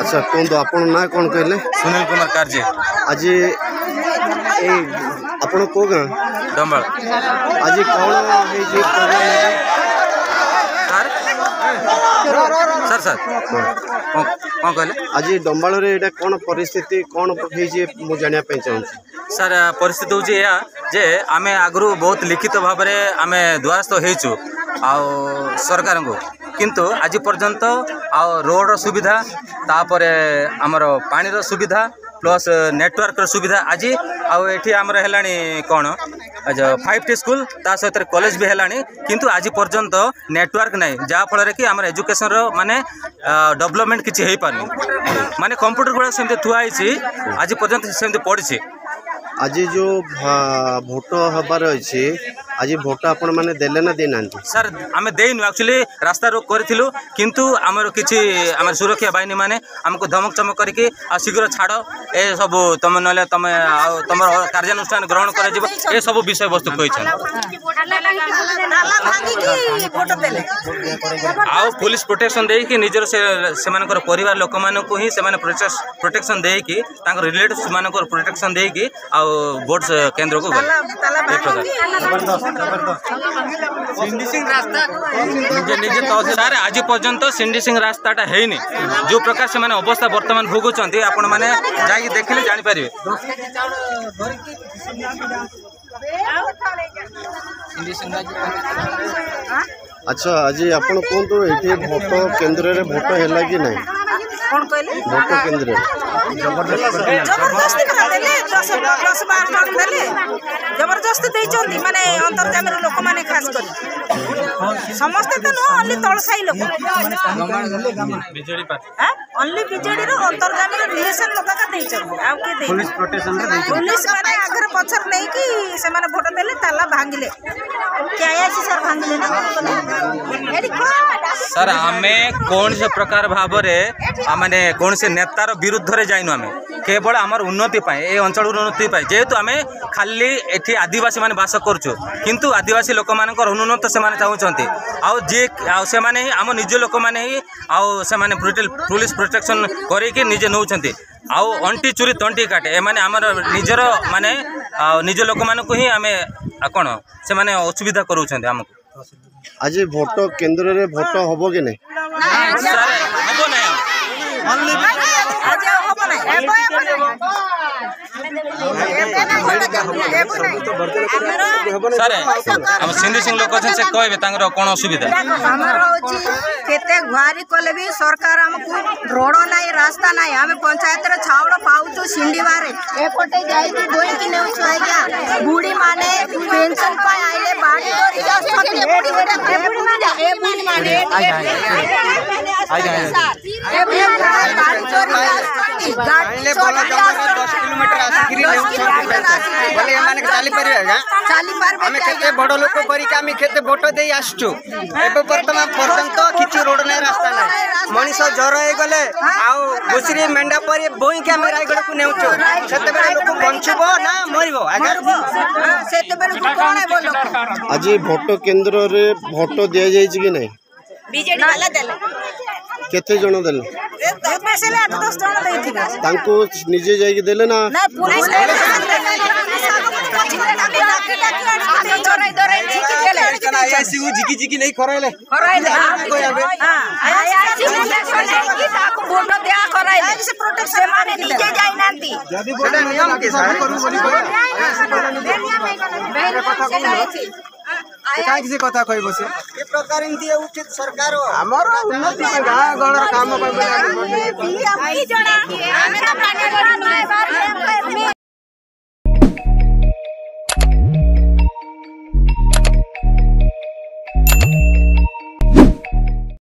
अच्छा कहतु आपण ना कौन कहले? सुनील कुमार कार्जे। आज आपण को गाँ डंबल आज कौन सर सर कौन कहले? आज डंबाल रे एटा कौन परिस्थिति कौन मु जानिया पे चाहूँ सर परिस्थिति हूँ जे आमे आगु बहुत लिखित भाव में आमे द्वारस्थ होइछु सरकार को किंतु आज पर्यंत रोड सुविधा तापरे आमर पानी सुविधा प्लस नेटवर्क सुविधा आज आठी आमर है कौन 5T स्कूल ता सहित कॉलेज भी है किंतु आज पर्यंत नेटवर्क नहीं जहाँ फल कि आम एजुकेशन माने डेवलपमेंट किसी हो पार माने कंप्यूटर गुड़ा सेमती थुआई आज पर्यंत सेमती पड़ी। आज जो भोट हबार अच्छे आज भोट आपण माने देले ना देना? सर आमे देनु एक्चुअली रास्ता रोक करिथिलु किंतु हमर किछि हमर सुरक्षा बाहिनी माने हमको धमक चमक करके आ शीघ्र छाड़ ए सब तुम नले तुम तुम कार्यानुष्ठान ग्रहण कर जिवो ए सब विषय वस्तु कहिछन आ पुलिस प्रोटेक्शन देई कि निजर से मानकर परिवार लोक मान को ही से माने प्रोटेक्शन देई कि तांकर रिलेटिव्स मानकर प्रोटेक्शन देई कि आ वोट केंद्र को गले सर आज पर्यंत सिंडी सिंह रास्ताटा है जो प्रकार से माने अवस्था वर्तमान भोगुंट आपण मैंने जाकि देखिले जापर। अच्छा आज आप कहतु ये भोट केन्द्र रे भोट है कि नहीं? कौन कहले? भोट केन्द्र जबरदस्ती देइचंती माने अंतर्जामी लोक माने खास कर समस्त तो नो ओनली तळ साई लोक बीजेडी पार्टी ओनली बीजेडी रो अंतर्जामी रो रिलेशन लोक का देइचंती आ के दे पुलिस प्रोटेक्शन रे देइचंती पुलिस माने आगर पछर नै कि से माने भोट देले ताला भांगिले क्या आसी सर भांगिले ना एडी को सर आमे कौन से प्रकार भाव रे माने कौन से नेतार विरुद्ध रे जाइनु आमे केवल आमर उन्नति पाए ए अंचल उन्नति पाए जेहेतु आमे खाली एठी आदिवासी माने वास करछु किंतु आदिवासी लोक मानकर उन्नत से माने चाहउचंती आ जे से माने ही आम निज लोक माने ही आ से माने पुलिस प्रोटेक्शन करी के निजे नउचंती आ अंटी चुरी तंटी काटे ए माने हमर निजर माने निज लोक मान को ही आमे कोन से माने असुविधा करूचंती हमको। आज भोट केन्द्र रे भोट होबो कि नहीं? सर हबो नहीं आज होबो नहीं सर हम सिंधी सिंह लोक से कहबे तांगर कोन असुविधा हमर होची केते गुहारी कोले भी सरकार हमको रोड नहीं रास्ता नहीं हम पंचायत रे छावड़ पाउछु सिंधी बारे एपटे जाई कि बोई कि नेउ छाइया बूढ़ी माने पेंशन पाए आइले बाड़ी तोरी जाछती ए बूढ़ी माने ए बूढ़ी बाड़ी तोरी गाइले बोला जमरे 10 किलोमीटर आसिकरी नेउ छथि बोले माने चाली परिबेगा चाली पारबे हमें केते बड़ लोक करी के हम केते वोट देई आछछु एबे वर्तमान पर्यंत किछि रोड नै रास्ता नै मनीष जर हे गले आउ बुसरी मेंढा परी बोई के हम रायगढ़ को नेउछु सेते बेले लोक बंचबो ना मरिबो आगे सेते बेले कोन है बोलो आज भोट केन्द्र रे भोट दिया जाय कि नहीं? बीजेडी वाला देले केते जण देले? पैसे ले 8-10 जण देथिबे तांको निजे जाय कि देले ना? ना पुलिस जिकी जिकी नहीं कराइले वोट दिया कराइले से प्रोटेक्शन माने निजे जाई नांती जदी बोले नियम के साथ करू बोली काहे किसी कथा कहि बसे ए प्रकार इंती उचित सरकार हमर उन्नति गां गणर काम पाइ बोले जणा हमें तो